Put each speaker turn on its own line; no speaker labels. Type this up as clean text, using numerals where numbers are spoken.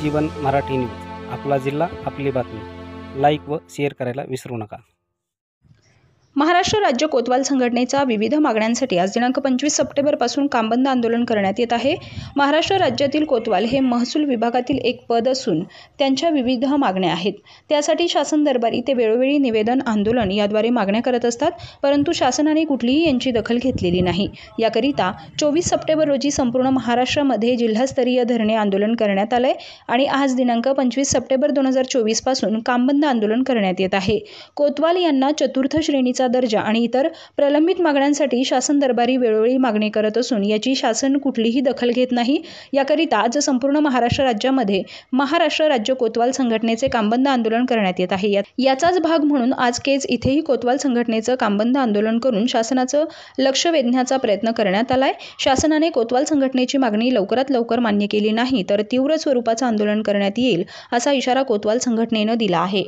नवजीवन Marathi news, आपला जिल्हा आपली बातमी. लाईक व शेअर करायला विसरू नका.
महाराष्ट्र राज्य कोतवाल संघटनेचा विविध मागण्यांसाठी आज दिनांक 25 सप्टेंबरपासून कामबंद आंदोलन करण्यात येत आहे. महाराष्ट्र राज्यातील कोतवाल हे महसूल विभागातील एक पद असून त्यांच्या विविध मागण्या आहेत. त्यासाठी शासन दरबारी ते वेळोवेळी निवेदन, आंदोलन याद्वारे मागण्या करत असतात, परंतु शासनाने कुठलीही यांची दखल घेतलेली नाही. याकरिता 24 सप्टेंबर रोजी संपूर्ण महाराष्ट्रामध्ये जिल्हास्तरीय धरणे आंदोलन करण्यात आले आणि आज दिनांक 25 सप्टेंबर 2024 पासून कामबंद आंदोलन करण्यात येत आहे. कोतवाल यांना चतुर्थ श्रेणीचा दर्जा आणि इतर प्रलंबित मागण्यांसाठी शासन दरबारी वेळोवेळी मागणी करत असून याची शासन कुठलीही दखल घेत नाही. याकरिता आज संपूर्ण महाराष्ट्र राज्यामध्ये महाराष्ट्र राज्य कोतवाल संघटनेचे कामबंद आंदोलन करण्यात येत आहे. याचाच भाग म्हणून आज केज इथेही कोतवाल संघटनेचं कामबंद आंदोलन करून शासनाचं लक्ष वेधण्याचा प्रयत्न करण्यात आलाय. शासनाने कोतवाल संघटनेची मागणी लवकरात लवकर मान्य केली नाही तर तीव्र स्वरूपाचं आंदोलन करण्यात येईल असा इशारा कोतवाल संघटनेनं दिला आहे.